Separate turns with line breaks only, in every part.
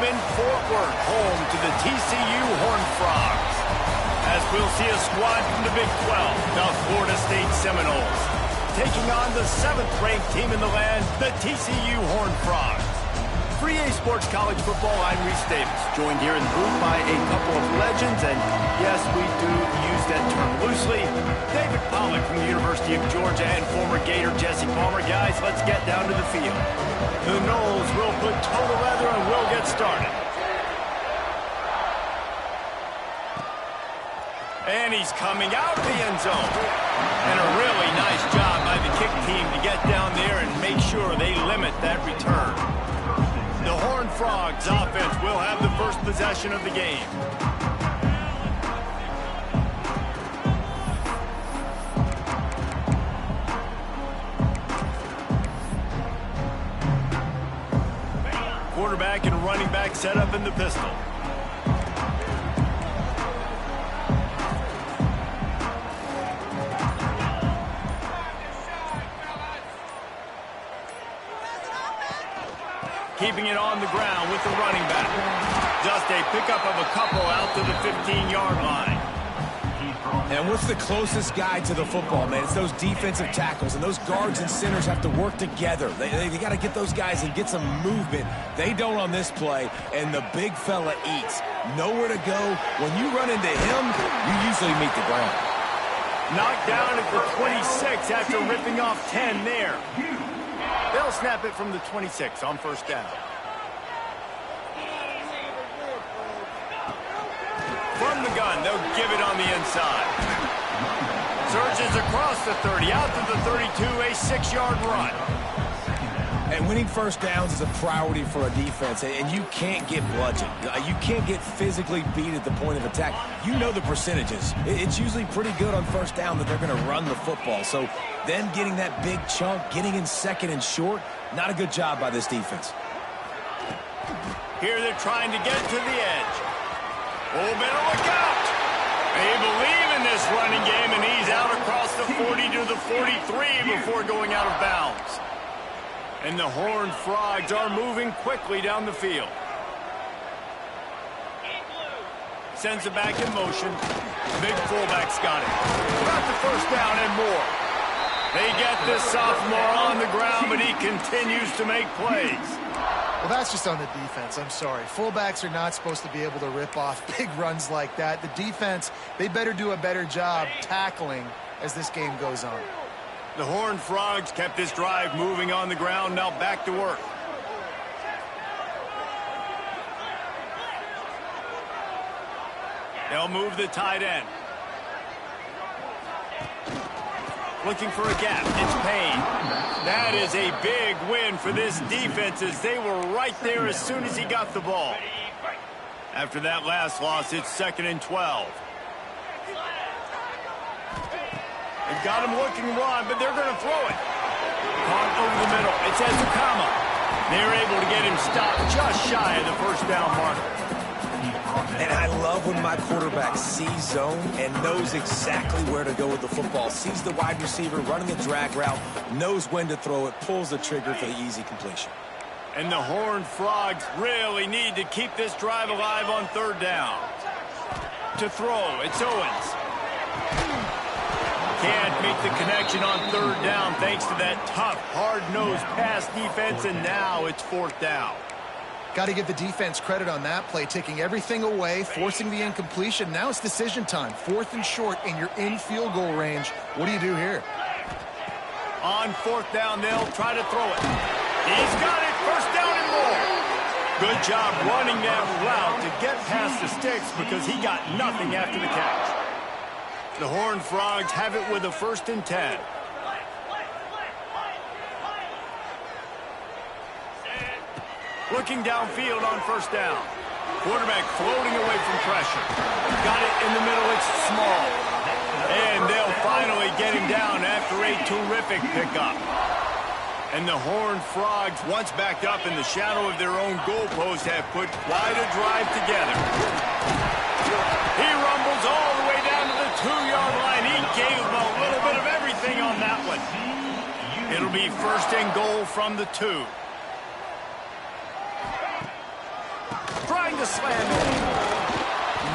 in Fort Worth, home to the TCU Horned Frogs. As we'll see a squad from the Big 12, the Florida State Seminoles, taking on the 7th-ranked team in the land, the TCU Horned Frogs. For EA Sports College Football, I'm Reese Davis, joined here in the booth by a couple of legends, and yes, we do use that term loosely. David Pollack from the University of Georgia and former Gator Jesse Palmer. Guys, let's get down to the field. The Noles will put toe to leather and we'll get started. And he's coming out of the end zone. And a really nice job by the kick team to get down there and make sure they limit that return. The Horned Frogs offense will have the first possession of the game. Quarterback and running back set up in the pistol. Keeping it on the ground with the running back. Just a pickup of a couple out to the 15-yard line.
And what's the closest guy to the football, man? It's those defensive tackles, and those guards and centers have to work together. They got to get those guys and get some movement. They don't on this play, and the big fella eats. Nowhere to go. When you run into him, you usually meet the ground.
Knocked down at the 26 after ripping off 10 there. They'll snap it from the 26 on first down. From the gun, they'll give it on the inside. Surges across the 30, out to the 32, a 6-yard run.
And winning first downs is a priority for a defense, and you can't get bludgeoned. You can't get physically beat at the point of attack. You know the percentages. It's usually pretty good on first down that they're going to run the football. So them getting that big chunk, getting in second and short, not a good job by this defense.
Here they're trying to get to the edge. Oh, better look out. They believe in this running game, and he's out across the 40 to the 43 before going out of bounds. And the Horned Frogs are moving quickly down the field. Sends it back in motion. Big fullback's got it. Got the first down and more. They get this sophomore on the ground, but he continues to make plays.
Well, that's just on the defense. I'm sorry. Fullbacks are not supposed to be able to rip off big runs like that. The defense, they better do a better job tackling as this game goes on.
The Horned Frogs kept this drive moving on the ground. Now back to work. They'll move the tight end. Looking for a gap. It's Payne. That is a big win for this defense as they were right there as soon as he got the ball. After that last loss, it's 2nd and 12. They've got him looking run, but they're going to throw it. Caught over the middle. It's Ezukama. They're able to get him stopped just shy of the first down marker.
And I love when my quarterback sees zone and knows exactly where to go with the football. Sees the wide receiver running a drag route, knows when to throw it, pulls the trigger for the easy completion.
And the Horned Frogs really need to keep this drive alive on 3rd down. To throw, it's Owens. Can't make the connection on 3rd down thanks to that tough, hard-nosed pass defense, and now it's 4th down.
Got to give the defense credit on that play, taking everything away, forcing the incompletion. Now it's decision time. 4th and short, and you're in field goal range. What do you do here?
On 4th down, they'll try to throw it. He's got it. First down and more. Good job running that route to get past the sticks because he got nothing after the catch. The Horned Frogs have it with a 1st and 10. Looking downfield on 1st down. Quarterback floating away from pressure. Got it in the middle. It's small. And they'll finally get him down after a terrific pickup. And the Horned Frogs, once backed up in the shadow of their own goalpost, have put quite a drive together. He rumbles all the way down to the 2-yard line. He gave him a little bit of everything on that one. It'll be 1st and goal from the 2. the slam.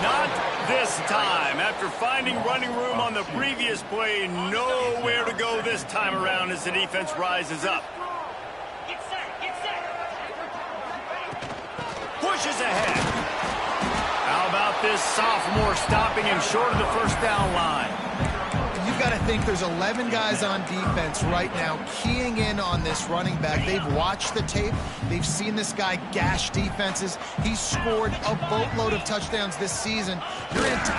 Not this time. After finding running room on the previous play, nowhere to go this time around as the defense rises up. Pushes ahead. How about this sophomore stopping him short of the first down line?
You've got to think there's 11 guys on defense right now keying in on this running back. They've watched the tape. They've seen this guy gash defenses. He's scored a boatload of touchdowns this season.
Sneaks into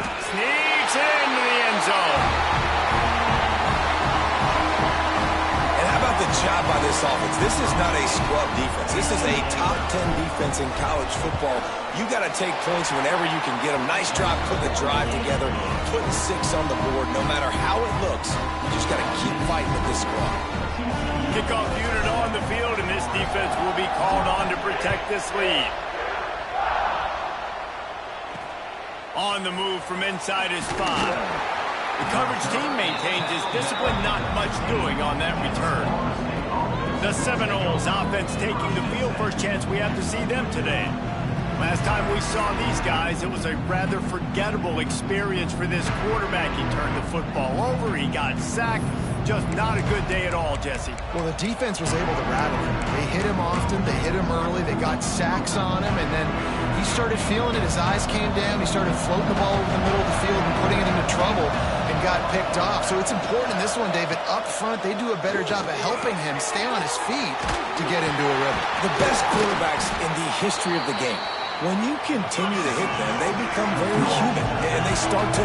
the end zone.
And how about the job by this offense? This is not a scrub defense. This is a top 10 defense in college football. You got to take points whenever you can get them. Nice job putting the drive together, putting 6 on the board. No matter how it looks, you just got to keep fighting with this squad.
Kickoff unit on the field, and this defense will be called on to protect this lead. On the move from inside his 5. The coverage team maintains his discipline, not much doing on that return. The Seminoles offense taking the field. First chance we have to see them today. Last time we saw these guys, it was a rather forgettable experience for this quarterback. He turned the football over, he got sacked. Just not a good day at all, Jesse.
Well, the defense was able to rattle him. They hit him often, they hit him early, they got sacks on him, and then he started feeling it. His eyes came down, he started floating the ball over the middle of the field and putting it into trouble and got picked off. So it's important in this one, David. Up front, they do a better job of helping him stay on his feet to get into a rhythm.
The best quarterbacks in the history of the game, when you continue to hit them, they become very human, and they start to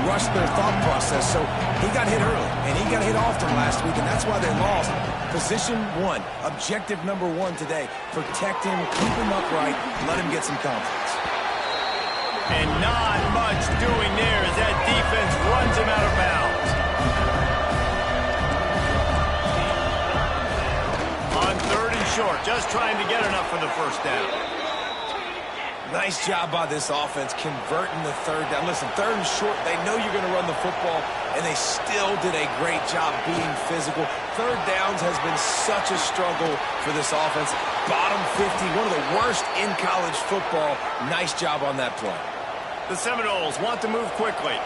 rush their thought process. So he got hit early, and he got hit often last week, and that's why they lost. Position 1, objective number 1 today, protect him, keep him upright, let him get some confidence.
And not much doing there as that defense runs him out of bounds. On 3rd and short, just trying to get enough for the first down.
Nice job by this offense converting the 3rd down. Listen, 3rd and short, they know you're going to run the football, and they still did a great job being physical. 3rd downs has been such a struggle for this offense. Bottom 50, one of the worst in college football. Nice job on that play.
The Seminoles want to move quickly.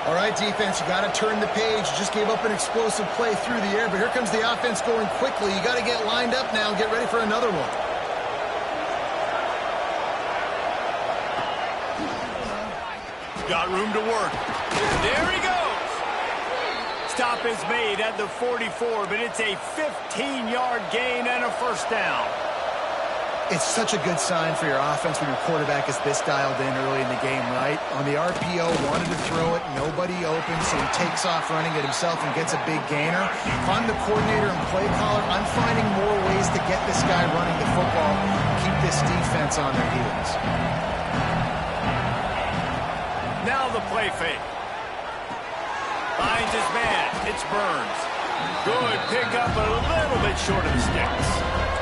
All right, defense, you got to turn the page. You just gave up an explosive play through the air, but here comes the offense going quickly. You got to get lined up now and get ready for another one.
Got room to work. There he goes. Stop is made at the 44, but it's a 15-yard gain and a first down.
It's such a good sign for your offense when your quarterback is this dialed in early in the game, right? On the RPO, wanted to throw it, nobody open, so he takes off running it himself and gets a big gainer. If I'm the coordinator and play caller, I'm finding more ways to get this guy running the football, keep this defense on their heels.
Now the play fake. Finds his man. It's Burns. Good pickup, but a little bit short of the sticks.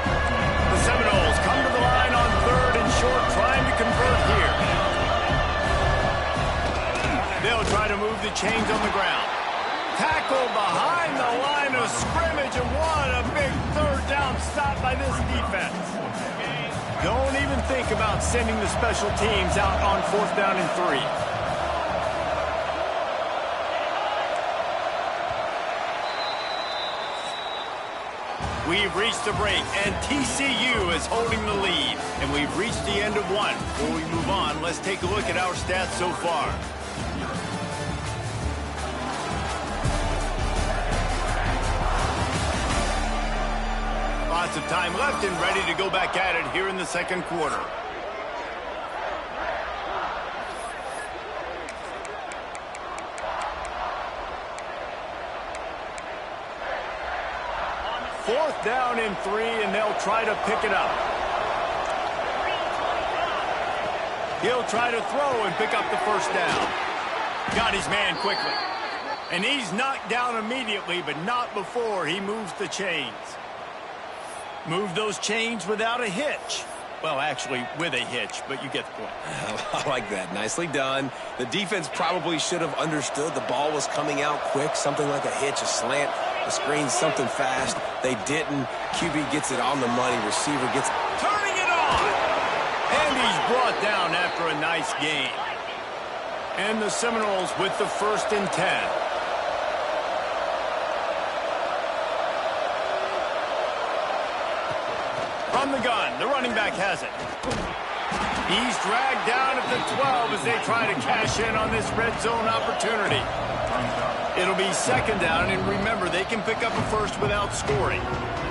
The Seminoles come to the line on 3rd and short, trying to convert here. They'll try to move the chains on the ground. Tackle behind the line of scrimmage, and what a big 3rd down stop by this defense. Don't even think about sending the special teams out on 4th down and 3. We've reached the break, and TCU is holding the lead. And we've reached the end of one. Before we move on, let's take a look at our stats so far. Lots of time left and ready to go back at it here in the second quarter. Fourth down and 3, and they'll try to pick it up. He'll try to throw and pick up the first down. Got his man quickly. And he's knocked down immediately, but not before he moves the chains. Move those chains without a hitch. Well, actually, with a hitch, but you get the point.
I like that. Nicely done. The defense probably should have understood the ball was coming out quick, something like a hitch, a slant, a screen, something fast. They didn't. QB gets it on the money. Receiver gets...
Turning it on! And he's brought brought down after a nice gain. And the Seminoles with the 1st and 10. From the gun, the running back has it. He's dragged down at the 12 as they try to cash in on this red zone opportunity. It'll be 2nd down, and remember, they can pick up a first without scoring.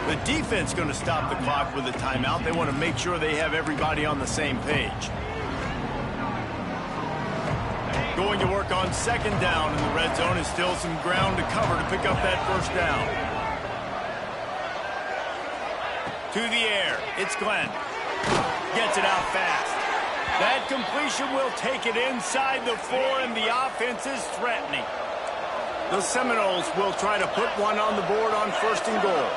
The defense going to stop the clock with a timeout. They want to make sure they have everybody on the same page. Going to work on 2nd down in the red zone. Is still some ground to cover to pick up that 1st down. To the air, it's Glenn. Gets it out fast. That completion will take it inside the 4, and the offense is threatening. The Seminoles will try to put one on the board on 1st and goal.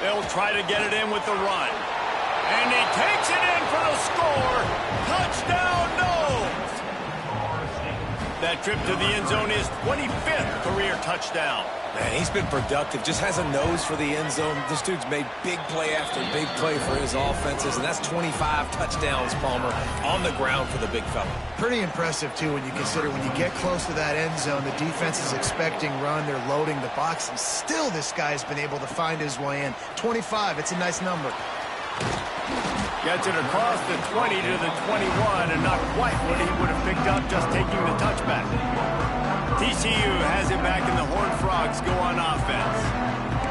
They'll try to get it in with the run. And he takes it in for the score. Touchdown, Noles! That trip to the end zone is 25th career touchdown.
Man, he's been productive. Just has a nose for the end zone. This dude's made big play after big play for his offenses, and that's 25 touchdowns, Palmer, on the ground for the big fella.
Pretty impressive, too, when you consider when you get close to that end zone, the defense is expecting run. They're loading the box, and still this guy's been able to find his way in. 25, it's a nice number.
Gets it across the 20 to the 21, and not quite what he would have picked up just taking the touchback. TCU has it back, and the Horned Frogs go on offense.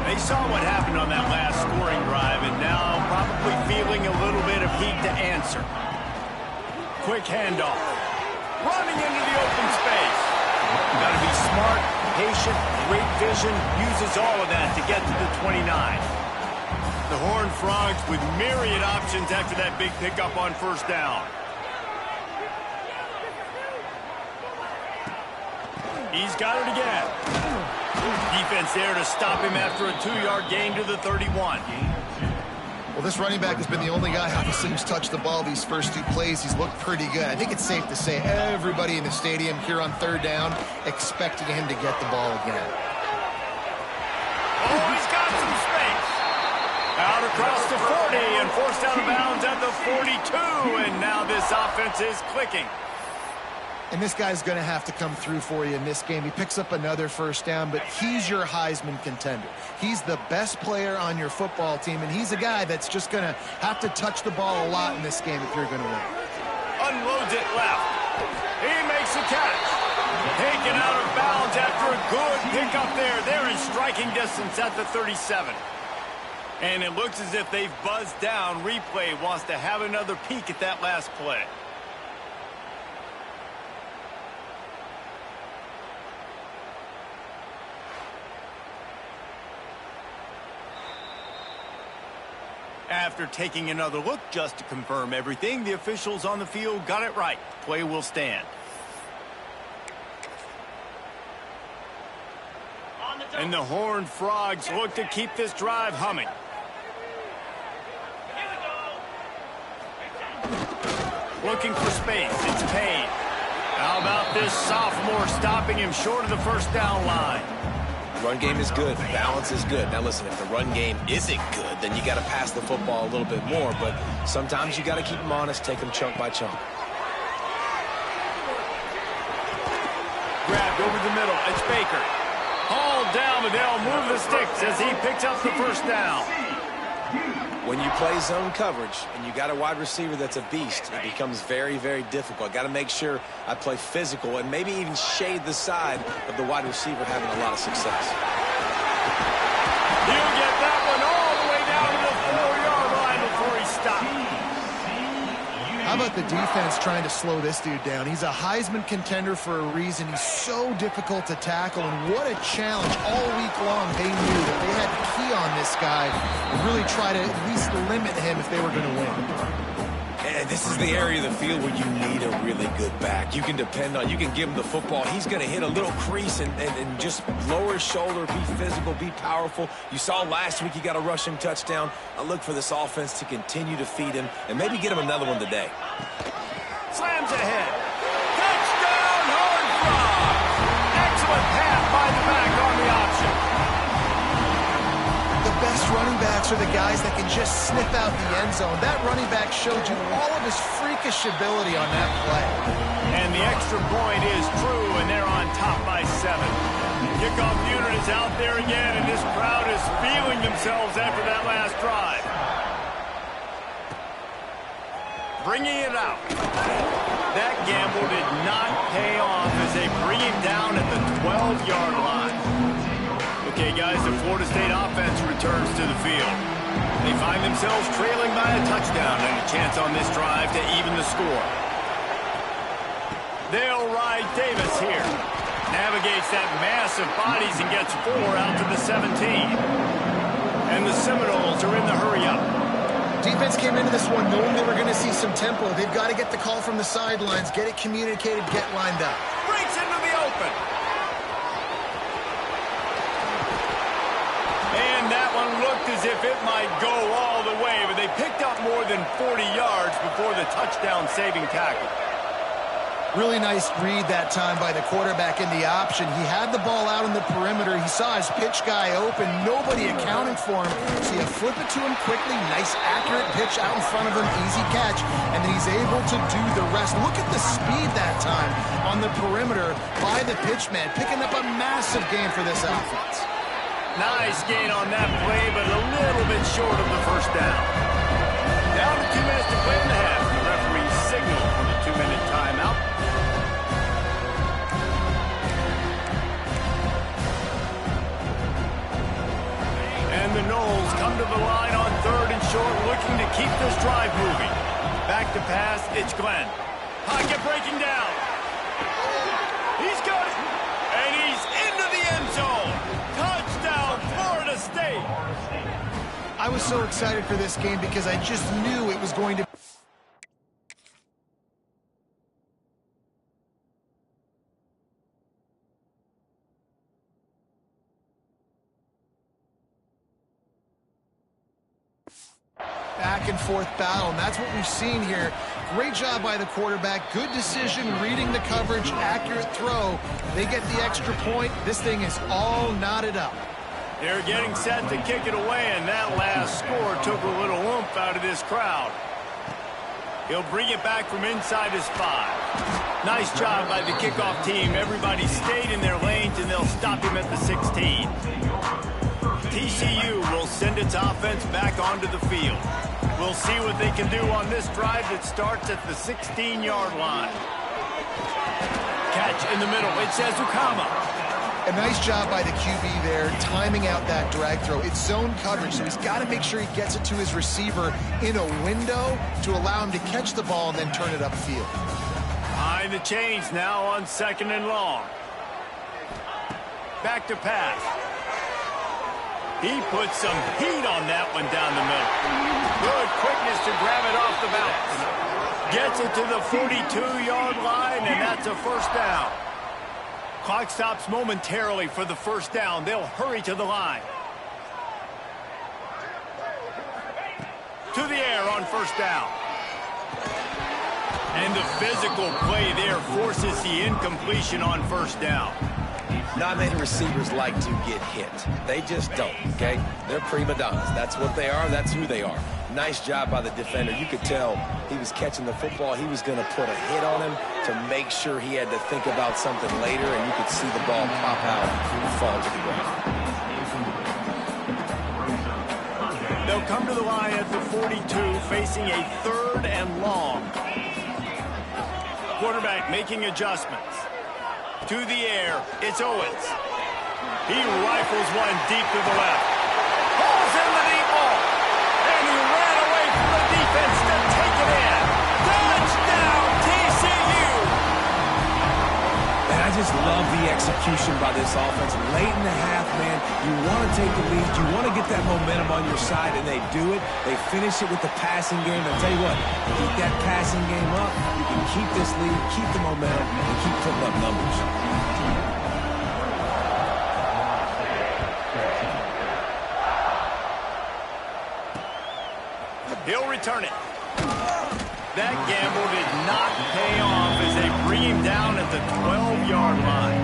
They saw what happened on that last scoring drive, and now probably feeling a little bit of heat to answer. Quick handoff. Running into the open space. Got to be smart, patient, great vision, uses all of that to get to the 29. The Horned Frogs with myriad options after that big pickup on 1st down. He's got it again. Defense there to stop him after a 2-yard gain to the 31.
Well, this running back has been the only guy, obviously, who's touched the ball these first 2 plays. He's looked pretty good. I think it's safe to say everybody in the stadium here on 3rd down expecting him to get the ball again.
Oh, he's got some space. Out across the 40 and forced out of bounds at the 42. And now this offense is clicking.
And this guy's going to have to come through for you in this game. He picks up another 1st down, but he's your Heisman contender. He's the best player on your football team, and he's a guy that's just going to have to touch the ball a lot in this game if you're going to win.
Unloads it left. He makes a catch. Taken out of bounds after a good pickup there. They're in striking distance at the 37. And it looks as if they've buzzed down. Replay wants to have another peek at that last play. After taking another look just to confirm everything, the officials on the field got it right. Play will stand. And the Horned Frogs look to keep this drive humming. Looking for space. It's Payne. How about this sophomore stopping him short of the 1st down line?
Run game is good. Balance is good. Now, listen, if the run game isn't good, then you got to pass the football a little bit more. But sometimes you got to keep them honest, take them chunk by chunk.
Grabbed over the middle. It's Baker. Hauled down, but they'll move the sticks as he picks up the 1st down.
When you play zone coverage and you got a wide receiver that's a beast, it becomes very, very difficult. Got to make sure I play physical and maybe even shade the side of the wide receiver having a lot of success.
He'll get that one all the way down to the 4-yard line before he stops.
How about the defense trying to slow this dude down? He's a Heisman contender for a reason. He's so difficult to tackle, and what a challenge all week long. They knew that they had to key on this guy and really try to at least limit him if they were going to win.
And this is the area of the field where you need a really good back. You can depend on, you can give him the football. He's going to hit a little crease and just lower his shoulder, be physical, be powerful. You saw last week he got a rushing touchdown. I look for this offense to continue to feed him and maybe get him another one today.
Slams ahead. Touchdown, Horned Frogs. Excellent pass by the back on the option.
The best running backs are the guys that can just snip out the end zone. That running back showed you all of his freakish ability on that play.
And the extra point is true, and they're on top by 7. Kickoff unit is out there again, and this crowd is feeling themselves after that last drive. Bringing it out. That gamble did not pay off as they bring him down at the 12-yard line. Okay, guys, the Florida State offense returns to the field. They find themselves trailing by a touchdown and a chance on this drive to even the score. They'll ride Davis here. Navigates that mass of bodies and gets 4 out to the 17. And the Seminoles are in the hurry-up.
Defense came into this one knowing they were going to see some tempo. They've got to get the call from the sidelines, get it communicated, get lined up.
Breaks into the open. And that one looked as if it might go all the way, but they picked up more than 40 yards before the touchdown-saving tackle.
Really nice read that time by the quarterback in the option. He had the ball out in the perimeter. He saw his pitch guy open. Nobody accounting for him. So you flip it to him quickly. Nice, accurate pitch out in front of him. Easy catch. And then he's able to do the rest. Look at the speed that time on the perimeter by the pitch man. Picking up a massive gain for this offense.
Nice gain on that play, but a little bit short of the first down. Down to 2 minutes to play in the half. The referee signaled for the 2-minute timeout. And the Noles come to the line on 3rd and short, looking to keep this drive moving. Back to pass, it's Glenn. Pocket breaking down. He's got it. And he's into the end zone. Touchdown, Florida State.
I was so excited for this game because I just knew it was going to... back and forth battle, and that's what we've seen here. Great job by the quarterback. Good decision, reading the coverage, accurate throw. They get the extra point. This thing is all knotted up.
They're getting set to kick it away, and that last score took a little oomph out of this crowd. He'll bring it back from inside his 5. Nice job by the kickoff team. Everybody stayed in their lanes, and they'll stop him at the 16. TCU will send its offense back onto the field. We'll see what they can do on this drive that starts at the 16-yard line. Catch in the middle. It's Ezukama.
A nice job by the QB there, timing out that drag throw. It's zone coverage, so he's got to make sure he gets it to his receiver in a window to allow him to catch the ball and then turn it upfield.
Behind the chains now on 2nd and long. Back to pass. He put some heat on that one down the middle. Good quickness to grab it off the bounce. Gets it to the 42-yard line, and that's a first down. Clock stops momentarily for the first down. They'll hurry to the line. To the air on first down. And the physical play there forces the incompletion on first down.
Not many receivers like to get hit. They just don't, okay? They're prima donnas. That's what they are. That's who they are. Nice job by the defender. You could tell he was catching the football. He was going to put a hit on him to make sure he had to think about something later, and you could see the ball pop out and fall to the ground.
They'll come to the line at the 42, facing a 3rd and long. Quarterback making adjustments. To the air, it's Owens. He rifles one deep to the left. Pulls in the deep ball. And he ran away from the defense to take it in. Touchdown, TCU!
And I just love the execution by this offense. Late in the half, man, you want to take the lead. You want to get that momentum on your side, and they do it. They finish it with the passing game. I'll tell you what, keep that passing game up. You can keep this lead, keep the momentum, and keep putting up numbers.
He'll return it. That gamble did not pay off as they bring him down at the 12-yard line.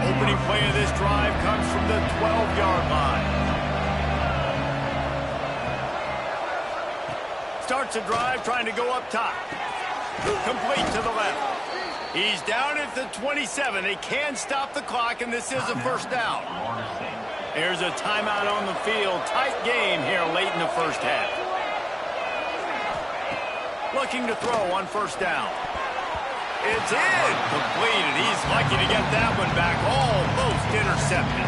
Opening play of this drive comes from the 12-yard line. starts a drive trying to go up top. Complete to the left. He's down at the 27. They can stop the clock, and this is a first down. Here's a timeout on the field. Tight game here late in the first half. Looking to throw on first down. It's in. Completed. He's lucky to get that one back. Almost intercepted.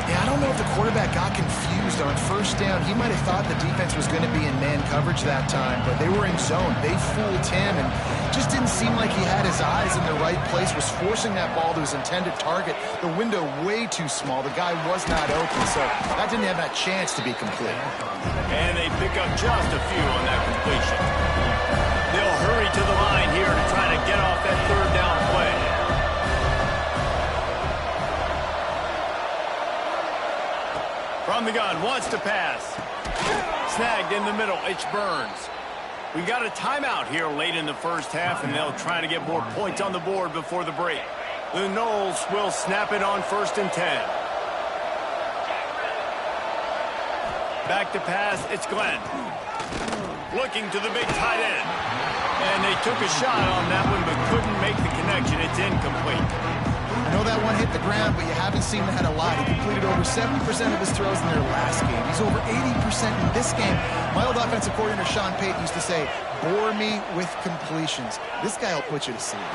Yeah, I don't know if the quarterback got confused on first down. He might have thought the defense was going to be in man coverage that time, but they were in zone. They fooled him and just didn't seem like he had his eyes in the right place, was forcing that ball to his intended target. The window way too small. The guy was not open, so that didn't have that chance to be complete.
And they pick up just a few on that completion. They'll hurry to the line here to try to get off that third down play. From the gun, wants to pass. Snagged in the middle, it's Burns. We got a timeout here late in the first half, and they'll try to get more points on the board before the break. The Noles will snap it on 1st and 10. Back to pass, it's Glenn. Looking to the big tight end. And they took a shot on that one, but couldn't make the connection. It's incomplete.
I know that one hit the ground, but you haven't seen that a lot. He completed over 70% of his throws in their last game. He's over 80% in this game. My old offensive coordinator, Sean Payton, used to say, bore me with completions. This guy will put you to sleep.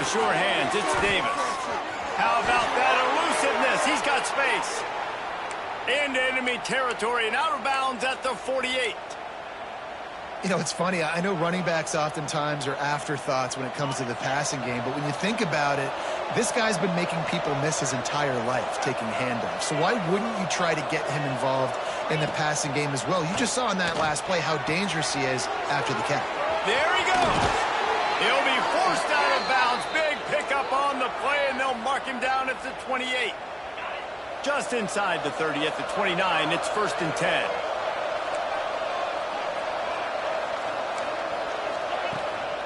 The sure hands, it's Davis. How about that elusiveness? He's got space. Into enemy territory and out of bounds at the 48.
You know, it's funny. I know running backs oftentimes are afterthoughts when it comes to the passing game, but when you think about it, this guy's been making people miss his entire life taking handoffs. So why wouldn't you try to get him involved in the passing game as well? You just saw in that last play how dangerous he is after the catch.
There he goes. He'll be forced out of bounds. Big pickup on the play, and they'll mark him down at the 28. Just inside the 30 at the 29. It's 1st and 10.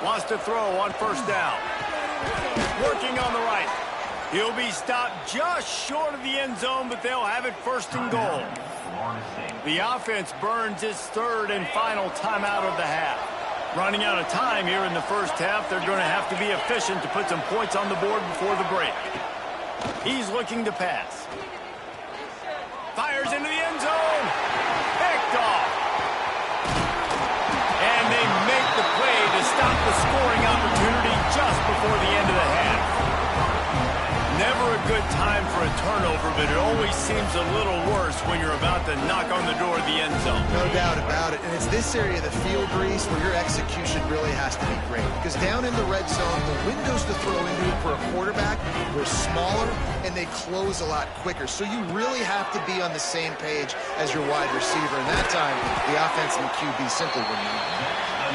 Wants to throw on first down. Working on the right. He'll be stopped just short of the end zone, but they'll have it 1st and goal. The offense burns its 3rd and final timeout of the half. Running out of time here in the first half, they're going to have to be efficient to put some points on the board before the break. He's looking to pass. Fires into the end zone. Picked off. And they make the play to stop the scoring opportunity just before the end of the half. Never a good time for a turnover, but it always seems a little worse when you're about to knock on the door of the end zone.
No doubt about it. And it's this area of the field, Reese, where your execution really has to be great. Because down in the red zone, the windows to throw into for a quarterback were smaller, and they close a lot quicker. So you really have to be on the same page as your wide receiver. And that time, the offense and the QB simply were not.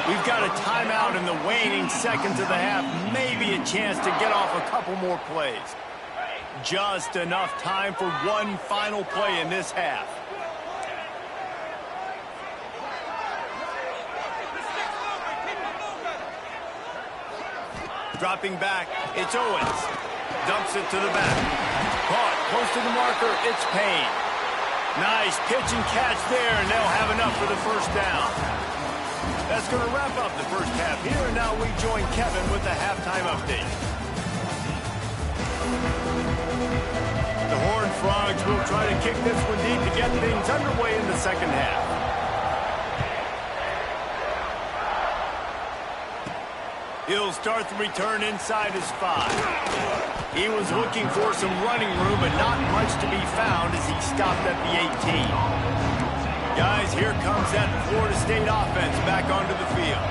We've got a timeout in the waning seconds of the half. Maybe a chance to get off a couple more plays. Just enough time for one final play in this half. Dropping back, it's Owens. Dumps it to the back. Caught close to the marker, it's Payne. Nice pitch and catch there, and they'll have enough for the first down. That's going to wrap up the first half here, and now we join Kevin with the halftime update. The Horned Frogs will try to kick this one deep to get things underway in the second half. He'll start the return inside his 5. He was looking for some running room, but not much to be found as he stopped at the 18. Guys, here comes that Florida State offense back onto the field.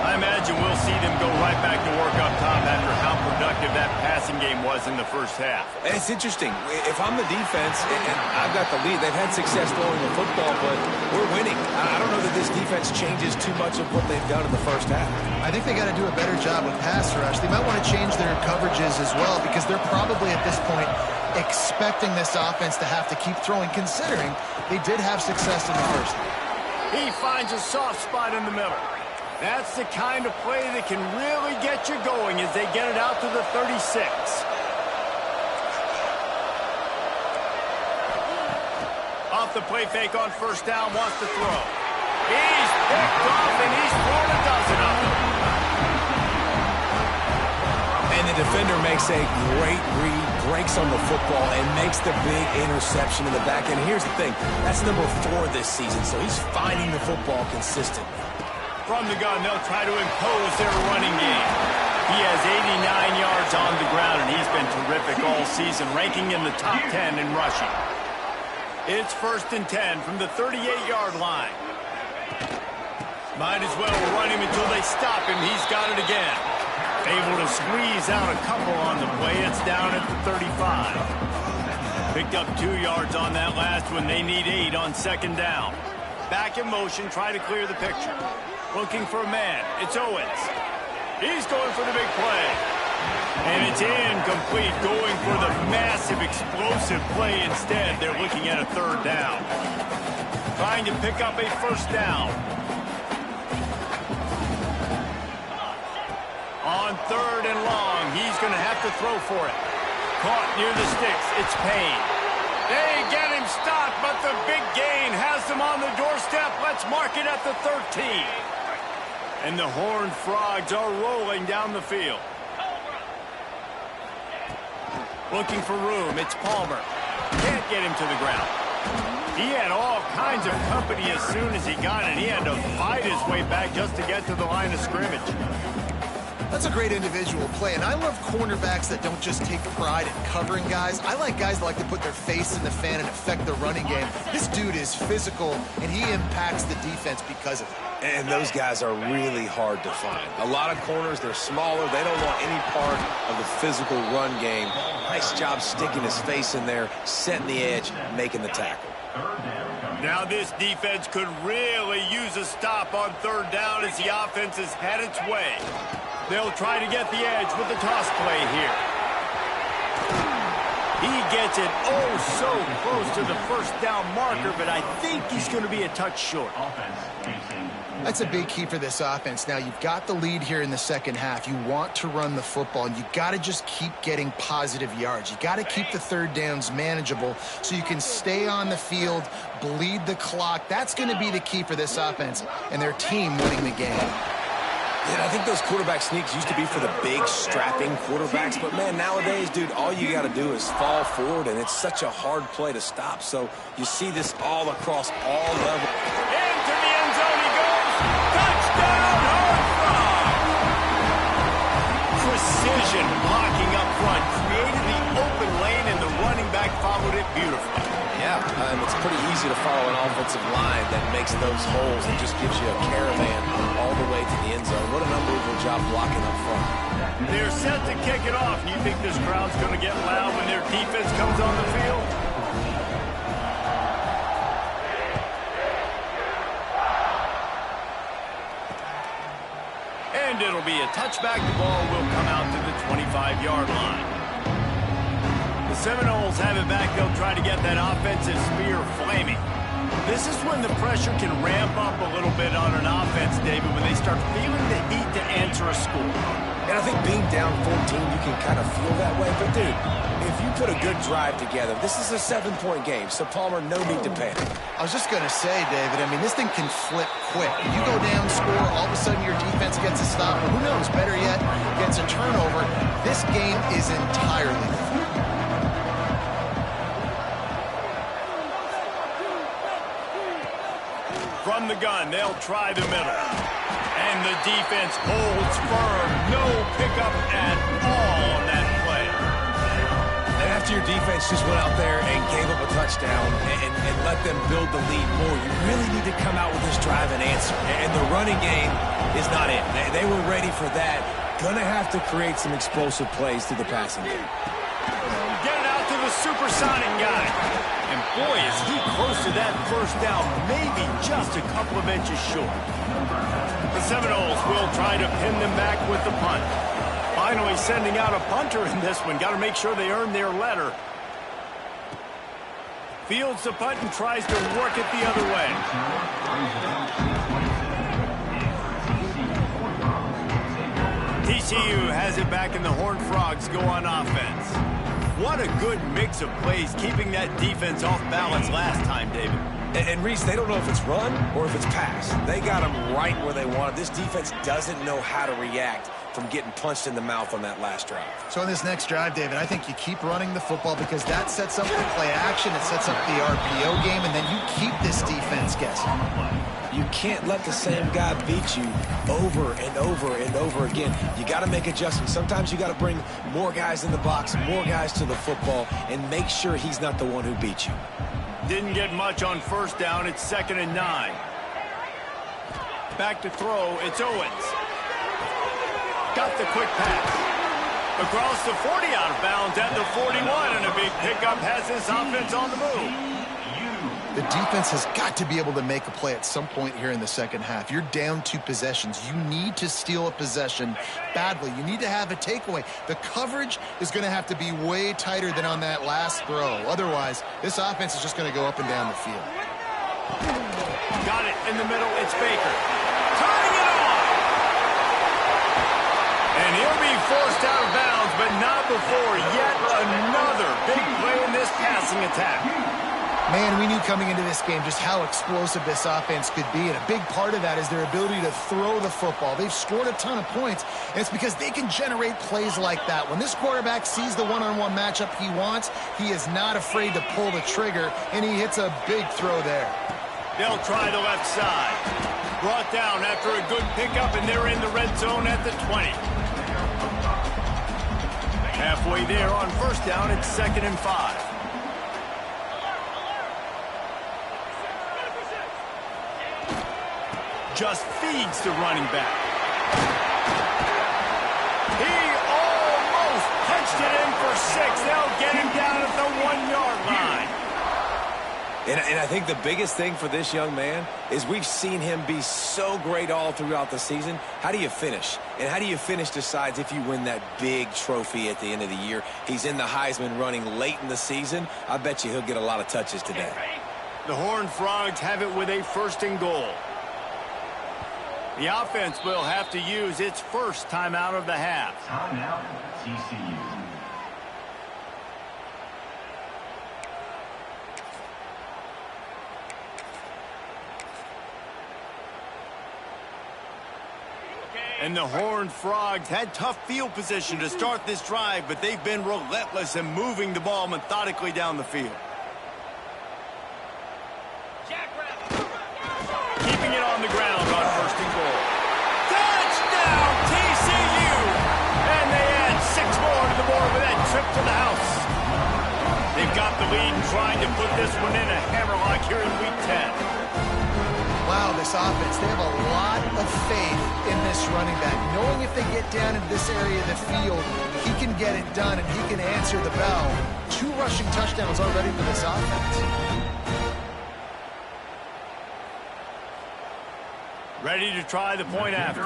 I imagine we'll see them go right back to work up top after how productive that passing game was in the first half.
It's interesting. If I'm the defense and I've got the lead, they've had success throwing the football, but we're winning. I don't know that this defense changes too much of what they've done in the first half.
I think they got to do a better job with pass rush. They might want to change their coverages as well, because they're probably at this point expecting this offense to have to keep throwing, considering they did have success in the first half.
He finds a soft spot in the middle. That's the kind of play that can really get you going as they get it out to the 36. Off the play fake on first down, wants to throw. He's picked off, and he's thrown a dozen of them.
And the defender makes a great read, breaks on the football, and makes the big interception in the back end. Here's the thing. That's number 4 this season, so he's finding the football consistently.
From the gun, they'll try to impose their running game. He has 89 yards on the ground, and he's been terrific all season, ranking in the top 10 in rushing. It's 1st and 10 from the 38-yard line. Might as well run him until they stop him. He's got it again. Able to squeeze out a couple on the play. It's down at the 35. Picked up 2 yards on that last one. They need 8 on 2nd down. Back in motion, try to clear the picture. Looking for a man. It's Owens. He's going for the big play. And it's incomplete, going for the massive, explosive play instead. They're looking at a 3rd down. Trying to pick up a 1st down. On 3rd and long, he's going to have to throw for it. Caught near the sticks. It's Payne. They get him stopped, but the big gain has them on the doorstep. Let's mark it at the 13. And the Horned Frogs are rolling down the field. Looking for room. It's Palmer. Can't get him to the ground. He had all kinds of company as soon as he got it. He had to fight his way back just to get to the line of scrimmage.
That's a great individual play, and I love cornerbacks that don't just take pride in covering guys. I like guys that like to put their face in the fan and affect the running game. This dude is physical, and he impacts the defense because of it.
And those guys are really hard to find. A lot of corners, they're smaller. They don't want any part of the physical run game. Nice job sticking his face in there, setting the edge, making the tackle.
Now this defense could really use a stop on 3rd down as the offense has had its way. They'll try to get the edge with the toss play here. He gets it so close to the 1st down marker, but I think he's going to be a touch short.
That's a big key for this offense. Now, you've got the lead here in the 2nd half. You want to run the football, and you got to just keep getting positive yards. You got to keep the 3rd downs manageable so you can stay on the field, bleed the clock. That's going to be the key for this offense and their team winning the game.
Yeah, I think those quarterback sneaks used to be for the big, strapping quarterbacks. But, man, nowadays, dude, all you got to do is fall forward, and it's such a hard play to stop. So you see this all across all levels.
Into the end zone he goes. Touchdown, Horned Frogs! Precision blocking up front. Created the open lane, and the running back followed it beautifully.
Yeah, it's pretty easy to follow an offensive line that makes those holes and just gives you a caravan all the way to the end zone. What an unbelievable job blocking up front.
They're set to kick it off. You think this crowd's going to get loud when their defense comes on the field? And it'll be a touchback. The ball will come out to the 25-yard line. The Seminoles have it back. They'll try to get that offensive spear flaming. This is when the pressure can ramp up a little bit on an offense, David, when they start feeling the heat to answer a score.
And I think being down 14, you can kind of feel that way. But, dude, if you put a good drive together, this is a 7-point game, so Palmer, no need to panic.
I was just going to say, David, I mean, this thing can flip quick. You go down, score, all of a sudden your defense gets a stop, or who knows, better yet, gets a turnover. This game is entirely different.
From the gun, they'll try the middle. And the defense holds firm. No pickup at all on that play.
And after your defense just went out there and gave up a touchdown and let them build the lead more, you really need to come out with this drive and answer. And the running game is not it. They were ready for that. Gonna have to create some explosive plays through the passing game.
Get it out to the supersonic guy. And boy, is he close to that 1st down, maybe just a couple of inches short. The Seminoles will try to pin them back with the punt. Finally sending out a punter in this one. Got to make sure they earn their letter. Fields the punt and tries to work it the other way. TCU has it back, and the Horned Frogs go on offense. What a good mix of plays, keeping that defense off balance last time, David.
And Reese, they don't know if it's run or if it's pass. They got them right where they want it. This defense doesn't know how to react from getting punched in the mouth on that last drive.
So in this next drive, David, I think you keep running the football because that sets up the play action, it sets up the RPO game, and then you keep this defense guessing.
You can't let the same guy beat you over and over and over again. You got to make adjustments. Sometimes you got to bring more guys in the box, more guys to the football, and make sure he's not the one who beat you.
Didn't get much on first down. It's 2nd and 9. Back to throw. It's Owens. Got the quick pass. Across the 40 out of bounds at the 41, and a big pickup has this offense on the move.
The defense has got to be able to make a play at some point here in the second half. You're down 2 possessions. You need to steal a possession badly. You need to have a takeaway. The coverage is going to have to be way tighter than on that last throw. Otherwise, this offense is just going to go up and down the field.
Got it in the middle. It's Baker. Turning it on. And he'll be forced out of bounds, but not before yet another big play in this passing attack.
Man, we knew coming into this game just how explosive this offense could be, and a big part of that is their ability to throw the football. They've scored a ton of points, and it's because they can generate plays like that. When this quarterback sees the one-on-one matchup he wants, he is not afraid to pull the trigger, and he hits a big throw there.
They'll try the left side. Brought down after a good pickup, and they're in the red zone at the 20. Halfway there on first down, it's 2nd and 5. Just feeds the running back. He almost punched it in for 6. They'll get him down at the 1-yard line.
And I think the biggest thing for this young man is we've seen him be so great all throughout the season. How do you finish? And how do you finish decides if you win that big trophy at the end of the year. He's in the Heisman running late in the season. I bet you he'll get a lot of touches today.
The Horned Frogs have it with a 1st and goal. The offense will have to use its first timeout of the half.
Timeout, TCU.
And the Horned Frogs had tough field position to start this drive, but they've been relentless in moving the ball methodically down the field. Keeping it on the ground on 1st and goal. Touchdown, TCU! And they add 6 more to the board with that trip to the house. They've got the lead and trying to put this one in a hammerlock here in Week 10.
Wow, this offense, they have a lot of faith in this running back. Knowing if they get down into this area of the field, he can get it done and he can answer the bell. 2 rushing touchdowns already for this offense.
Ready to try the point after.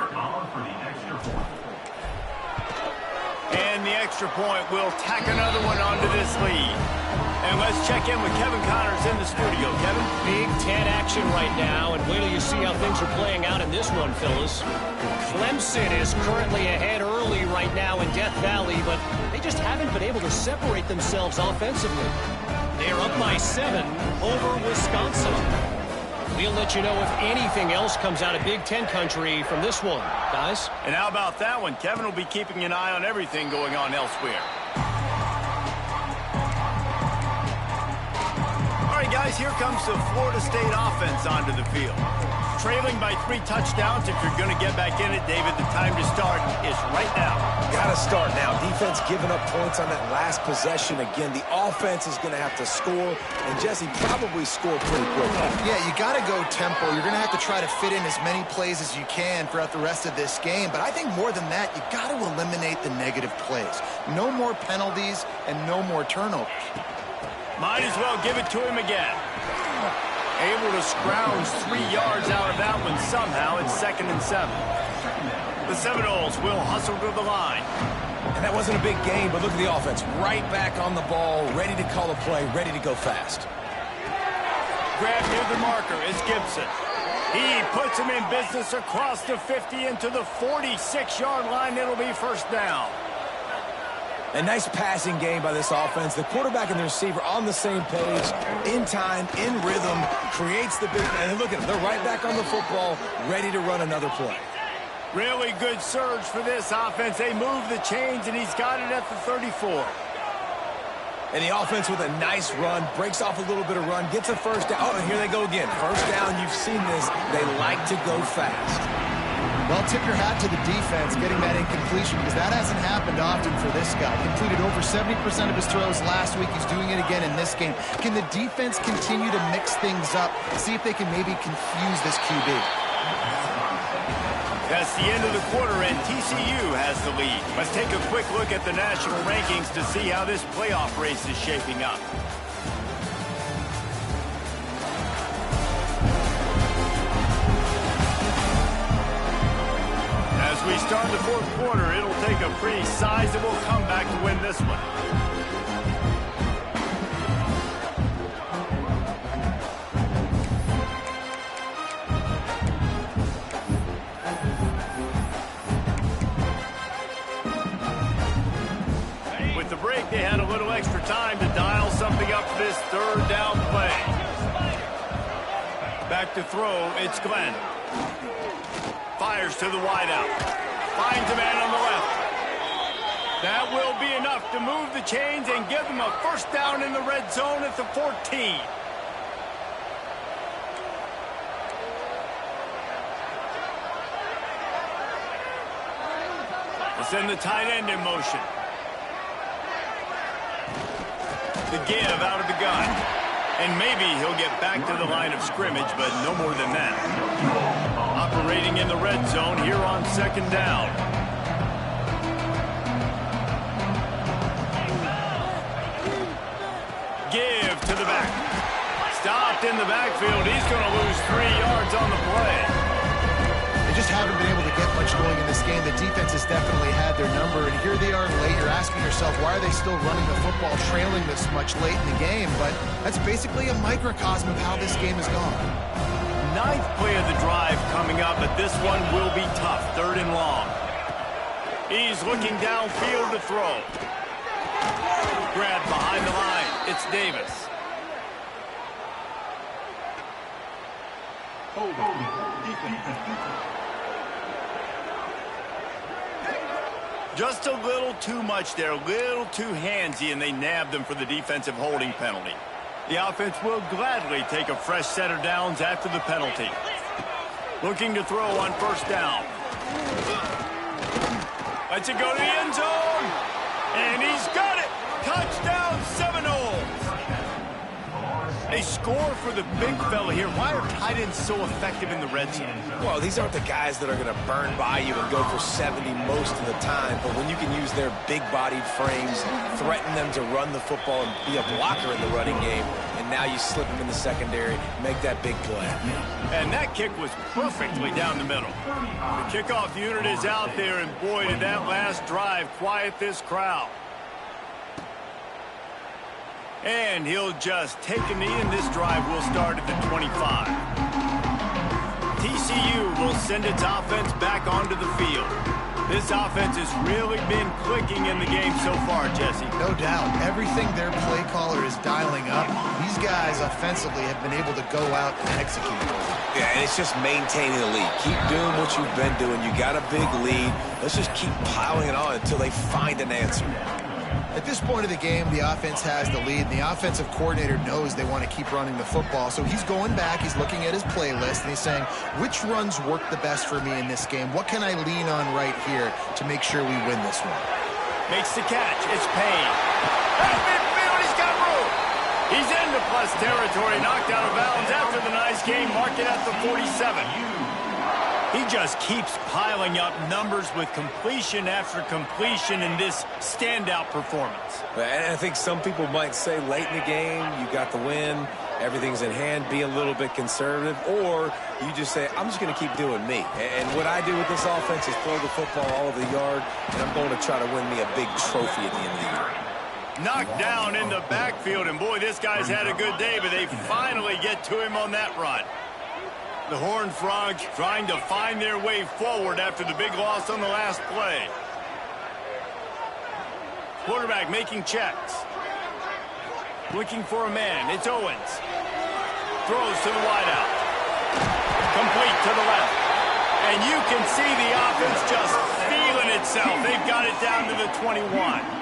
And the extra point will tack another one onto this lead. And let's check in with Kevin Connors in the studio. Kevin?
Big Ten action right now, and wait till you see how things are playing out in this one, Phyllis. Clemson is currently ahead early right now in Death Valley, but they just haven't been able to separate themselves offensively. They are up by 7 over Wisconsin. We'll let you know if anything else comes out of Big Ten country from this one, guys.
And how about that one? Kevin will be keeping an eye on everything going on elsewhere. All right, guys, here comes the Florida State offense onto the field. Trailing by 3 touchdowns. If you're going to get back in it, David, the time to start is right now.
Got to start now. Defense giving up points on that last possession. Again, the offense is going to have to score, and Jesse probably score pretty quickly.
Yeah, you got to go tempo. You're going to have to try to fit in as many plays as you can throughout the rest of this game. But I think more than that, you got to eliminate the negative plays. No more penalties and no more turnovers.
Might as well give it to him again. Able to scrounge 3 yards out of that one somehow. It's 2nd and 7. The Seminoles will hustle to the line.
And that wasn't a big game, but look at the offense. Right back on the ball, ready to call a play, ready to go fast.
Grab near the marker is Gibson. He puts him in business across the 50 into the 46-yard line. It'll be 1st down.
A nice passing game by this offense. The quarterback and the receiver on the same page, in time, in rhythm, creates the big... And look at them. They're right back on the football, ready to run another play.
Really good surge for this offense. They move the chains, and he's got it at the 34.
And the offense with a nice run, breaks off a little bit of run, gets a first down. Oh, and here they go again. First down, you've seen this. They like to go fast.
Well, tip your hat to the defense getting that incompletion because that hasn't happened often for this guy. Completed over 70% of his throws last week. He's doing it again in this game. Can the defense continue to mix things up, see if they can maybe confuse this QB?
That's the end of the quarter, and TCU has the lead. Let's take a quick look at the national rankings to see how this playoff race is shaping up. As we start the fourth quarter, it'll take a pretty sizable comeback to win this one. With the break, they had a little extra time to dial something up for this third down play. Back to throw, it's Glenn. Fires to the wideout. Finds a man on the left. That will be enough to move the chains and give them a first down in the red zone at the 14. They send the tight end in motion. The give out of the gun. And maybe he'll get back to the line of scrimmage, but no more than that. Operating in the red zone here on second down. Give to the back. Stopped in the backfield. He's going to lose 3 yards on the play.
They just haven't been able to get much going in this game. The defense has definitely had their number, and here they are late. You're asking yourself, why are they still running the football, trailing this much late in the game? But that's basically a microcosm of how this game has gone.
9th play of the drive coming up, but this one will be tough. 3rd and long. He's looking downfield to throw. Grabbed behind the line. It's Davis. Just a little too much there, a little too handsy, and they nabbed them for the defensive holding penalty. The offense will gladly take a fresh set of downs after the penalty. Looking to throw on first down. Lets it go to the end zone. And he's got it. Touchdown Seminoles. They score for the big fella here. Why are tight ends so effective in the red zone?
Well, these aren't the guys that are going to burn by you and go for 70 most of the time, but when you can use their big-bodied frames, threaten them to run the football and be a blocker in the running game, and now you slip them in the secondary, make that big play.
And that kick was perfectly down the middle. The kickoff unit is out there, and boy, did that last drive quiet this crowd. And he'll just take a knee, and this drive will start at the 25. TCU will send its offense back onto the field. This offense has really been clicking in the game so far, Jesse.
No doubt. Everything their play caller is dialing up, these guys offensively have been able to go out and execute.
Yeah, and it's just maintaining the lead. Keep doing what you've been doing. You got a big lead. Let's just keep piling it on until they find an answer.
At this point of the game, the offense has the lead, and the offensive coordinator knows they want to keep running the football. So he's going back, he's looking at his playlist, and he's saying, which runs work the best for me in this game? What can I lean on right here to make sure we win this one?
Makes the catch. It's Payne. At midfield, he's got room. He's into plus territory, knocked out of bounds after the nice game, mark it at the 47. He just keeps piling up numbers with completion after completion in this standout performance.
And I think some people might say late in the game, you got the win, everything's in hand, be a little bit conservative, or you just say, I'm just going to keep doing me. And what I do with this offense is throw the football all over the yard, and I'm going to try to win me a big trophy at the end of the year.
Knocked down in the backfield, and boy, this guy's had a good day, but they finally get to him on that run. The Horned Frogs trying to find their way forward after the big loss on the last play. Quarterback making checks. Looking for a man. It's Owens. Throws to the wideout. Complete to the left. And you can see the offense just feeling itself. They've got it down to the 21.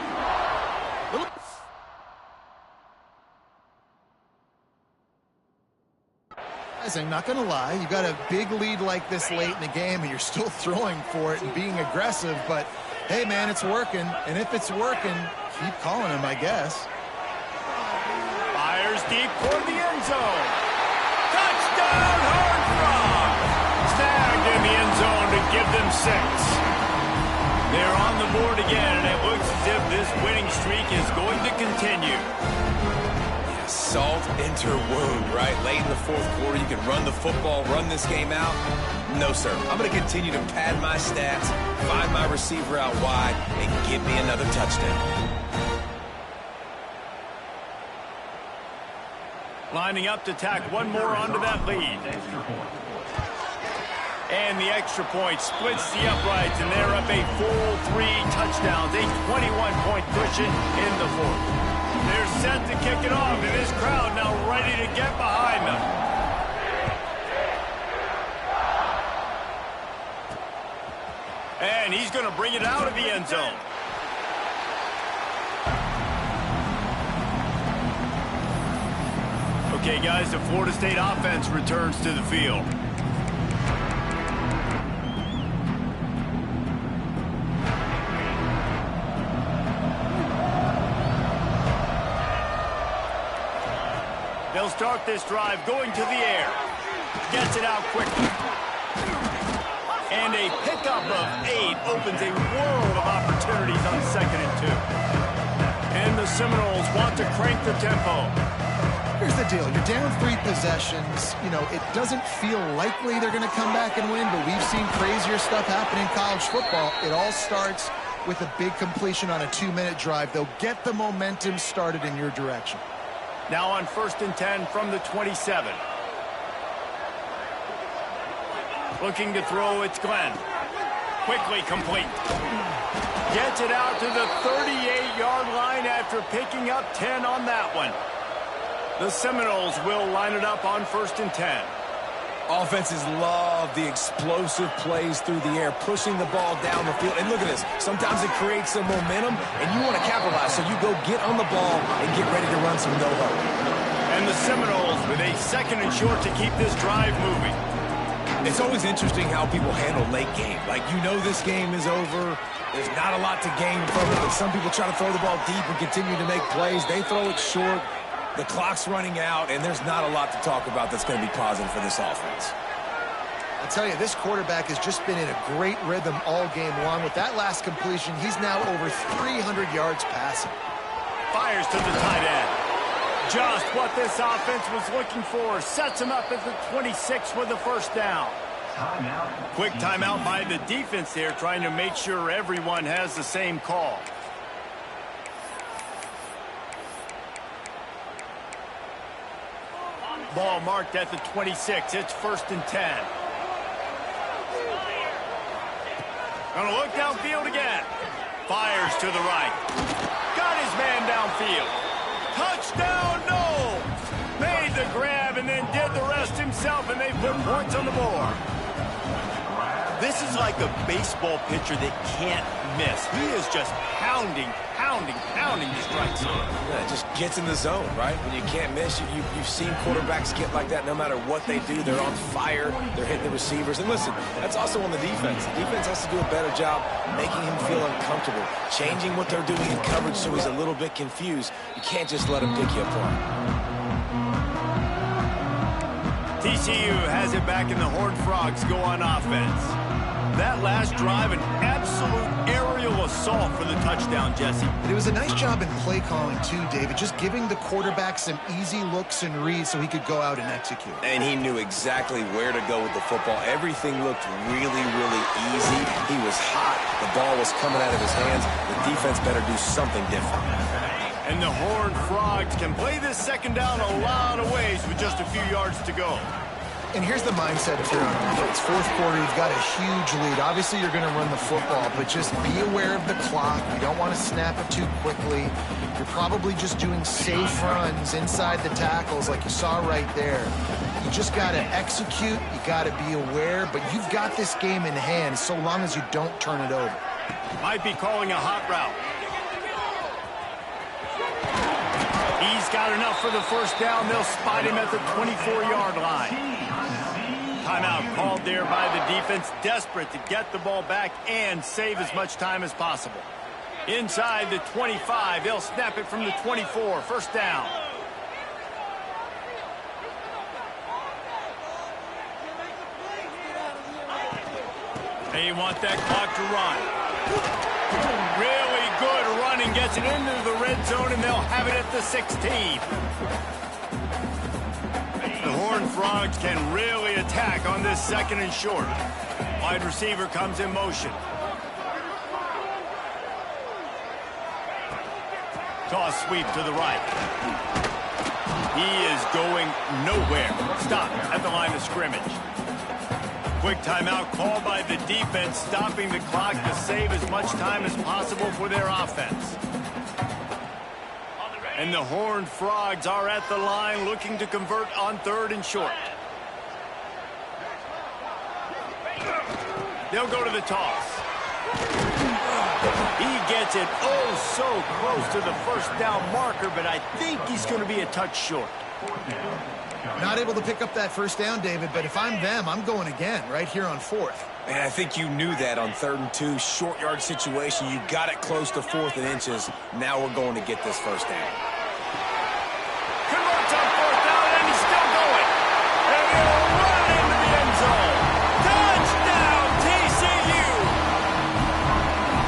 I'm not going to lie. You got a big lead like this late in the game, and you're still throwing for it and being aggressive. But, hey, man, it's working. And if it's working, keep calling him, I guess.
Fires deep toward the end zone. Touchdown, Horned Frogs! Snagged in the end zone to give them 6. They're on the board again, and it looks as if this winning streak is going to continue.
Salt into wound, right? Late in the fourth quarter, you can run the football, run this game out. No, sir. I'm going to continue to pad my stats, find my receiver out wide, and give me another touchdown.
Lining up to tack one more onto that lead. And the extra point splits the uprights, and they're up a full 3 touchdowns, a 21-point cushion in the fourth. They're set to kick it off, and this crowd now ready to get behind them. And he's going to bring it out of the end zone. Okay, guys, the Florida State offense returns to the field. They'll start this drive going to the air. Gets it out quickly. And a pickup of 8 opens a world of opportunities on 2nd and 2. And the Seminoles want to crank the tempo.
Here's the deal. You're down 3 possessions. You know, it doesn't feel likely they're going to come back and win, but we've seen crazier stuff happen in college football. It all starts with a big completion on a 2-minute drive. They'll get the momentum started in your direction.
Now on 1st and 10 from the 27. Looking to throw, it's Glenn. Quickly complete. Gets it out to the 38-yard line after picking up 10 on that one. The Seminoles will line it up on 1st and 10.
Offenses love the explosive plays through the air, pushing the ball down the field. And look at this. Sometimes it creates some momentum, and you want to capitalize. So you go get on the ball and get ready to run some no-huddle.
And the Seminoles with a 2nd and short to keep this drive moving.
It's always interesting how people handle late game. Like, you know this game is over. There's not a lot to gain from it, but some people try to throw the ball deep and continue to make plays. They throw it short. The clock's running out, and there's not a lot to talk about that's going to be positive for this offense.
I'll tell you, this quarterback has just been in a great rhythm all game long. With that last completion, he's now over 300 yards passing.
Fires to the tight end. Just what this offense was looking for. Sets him up at the 26 with the first down. Quick timeout by the defense there, trying to make sure everyone has the same call. Ball marked at the 26. It's 1st and 10. Gonna look downfield again. Fires to the right. Got his man downfield. Touchdown, no! Made the grab and then did the rest himself, and they put points on the board. This is like a baseball pitcher that can't miss. He is just pounding the strike zone.
Yeah, it just gets in the zone, right? When you can't miss, you've seen quarterbacks get like that no matter what they do. They're on fire. They're hitting the receivers. And listen, that's also on the defense. The defense has to do a better job making him feel uncomfortable, changing what they're doing in coverage so he's a little bit confused. You can't just let him pick you apart.
TCU has it back, and the Horned Frogs go on offense. That last drive, an absolute aerial assault for the touchdown, Jesse.
But it was a nice job in play calling, too, David, just giving the quarterback some easy looks and reads so he could go out and execute.
And he knew exactly where to go with the football. Everything looked really, really easy. He was hot. The ball was coming out of his hands. The defense better do something different.
And the Horned Frogs can play this second down a lot of ways with just a few yards to go.
And here's the mindset if you're on offense. Fourth quarter, you've got a huge lead. Obviously, you're going to run the football, but just be aware of the clock. You don't want to snap it too quickly. You're probably just doing safe runs inside the tackles like you saw right there. You just got to execute. You got to be aware, but you've got this game in hand so long as you don't turn it over.
Might be calling a hot route. He's got enough for the first down. They'll spot him at the 24-yard line. Timeout called there by the defense, desperate to get the ball back and save as much time as possible. Inside the 25, they'll snap it from the 24. First down. They want that clock to run. Really good running, gets it into the red zone, and they'll have it at the 16. The Horned Frogs can really attack on this second and short. Wide receiver comes in motion. Toss sweep to the right. He is going nowhere. Stop at the line of scrimmage. Quick timeout called by the defense, stopping the clock to save as much time as possible for their offense. And the Horned Frogs are at the line looking to convert on third and short. They'll go to the toss. He gets it oh so close to the first down marker, but I think he's going to be a touch short.
Not able to pick up that first down, David, but if I'm them, I'm going again right here on fourth.
And I think you knew that on 3rd and 2, short yard situation. You got it close to 4th and inches. Now we're going to get this first down.
Converts on 4th down, and he's still going. And he'll run into the end zone. Touchdown, TCU!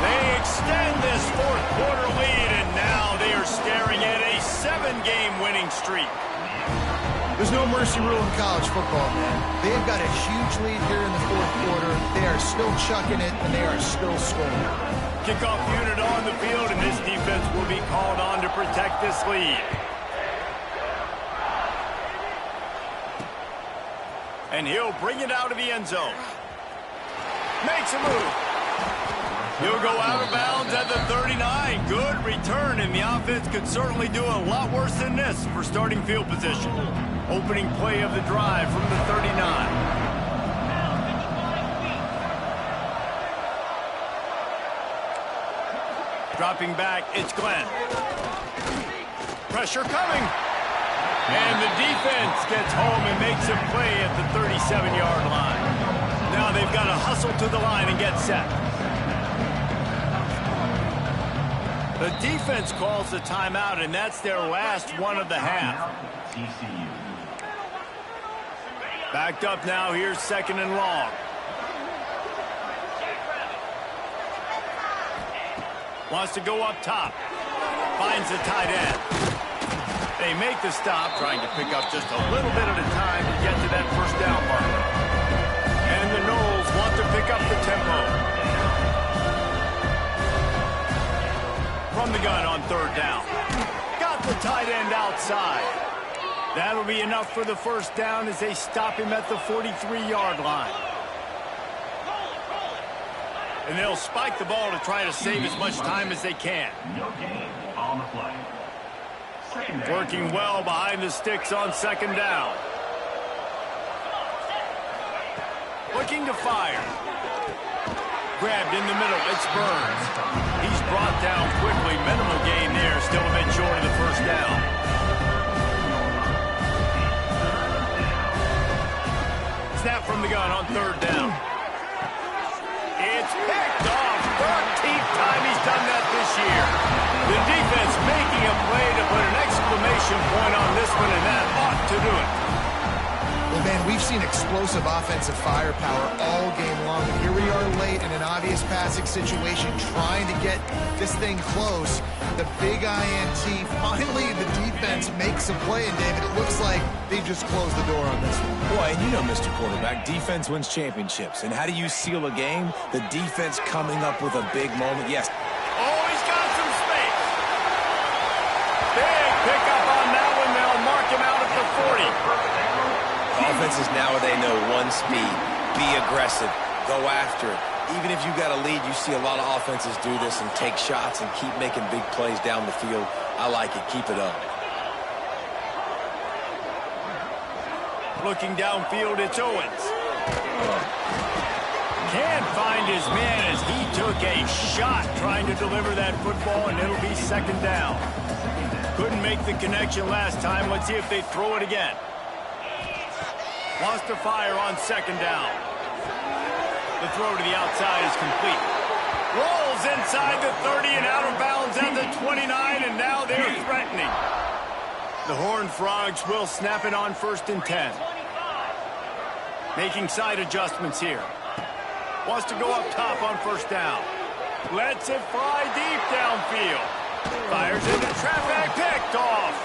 They extend this 4th quarter lead, and now they are staring at a 7-game winning streak.
There's no mercy rule in college football, man. They've got a huge lead here in the 4th quarter. They are still chucking it, and they are still scoring.
Kickoff unit on the field, and this defense will be called on to protect this lead. And he'll bring it out of the end zone. Makes a move. He'll go out of bounds at the 39. Good return, and the offense could certainly do a lot worse than this for starting field position. Opening play of the drive from the 39. Dropping back, it's Glenn. Pressure coming. And the defense gets home and makes a play at the 37-yard line. Now they've got to hustle to the line and get set. The defense calls the timeout, and that's their last one of the half.
TCU.
Backed up now, here's 2nd and long. Wants to go up top. Finds the tight end. They make the stop, trying to pick up just a little bit at a time to get to that first down marker. And the Noles want to pick up the tempo. From the gun on 3rd down. Got the tight end outside. That'll be enough for the first down as they stop him at the 43-yard line. And they'll spike the ball to try to save as much time as they can.
No gain on the play. Second down.
Working well behind the sticks on 2nd down. Looking to fire. Grabbed in the middle, it's Burns. He's brought down quickly. Minimal gain there, still a bit short of the first down. Snap from the gun on 3rd down. It's picked off. 13th time he's done that this year. The defense making a play to put an exclamation point on this one, and that ought to do it.
Well, man, we've seen explosive offensive firepower all game long. And here we are late in an obvious passing situation, trying to get this thing close. The big INT, finally the defense makes a play. And, David, it looks like they just closed the door on this one.
Boy, and you know, Mr. Quarterback, defense wins championships. And how do you seal a game? The defense coming up with a big moment. Yes.
Oh, he's got some space. Big pickup on that one. They'll mark him out at the 40.
Offenses nowadays know one speed. Be aggressive. Go after it. Even if you got a lead, you see a lot of offenses do this and take shots and keep making big plays down the field. I like it. Keep it up.
Looking downfield, it's Owens. Can't find his man as he took a shot trying to deliver that football, and it'll be second down. Couldn't make the connection last time. Let's see if they throw it again. Wants to fire on second down. The throw to the outside is complete. Rolls inside the 30 and out of bounds at the 29, and now they're threatening. The Horned Frogs will snap it on 1st and 10. Making side adjustments here. Wants to go up top on 1st down. Lets it fly deep downfield. Fires into traffic, picked off.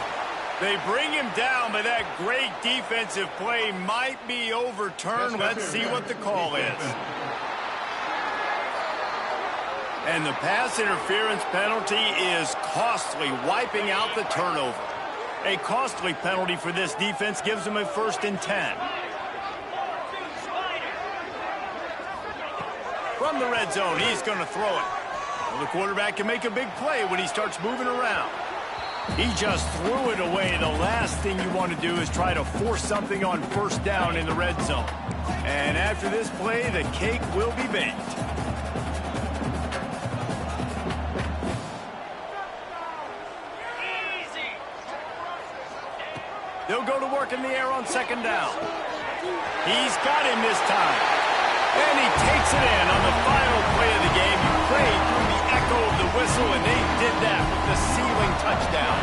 They bring him down, but that great defensive play might be overturned. Let's see what the call is. And the pass interference penalty is costly, wiping out the turnover. A costly penalty for this defense gives them a 1st and 10. From the red zone, he's going to throw it. Well, the quarterback can make a big play when he starts moving around. He just threw it away. The last thing you want to do is try to force something on 1st down in the red zone. And after this play, the cake will be baked. They'll go to work in the air on 2nd down. He's got him this time. And he takes it in on the final play of the game. You played through the echo of the whistle, and they did that with the ceiling touchdown.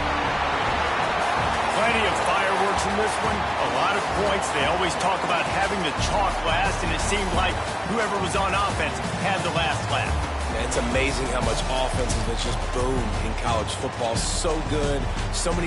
Plenty of fireworks in this one. A lot of points. They always talk about having the chalk last, and it seemed like whoever was on offense had the last laugh.
It's amazing how much offense has just boomed in college football. So good. So many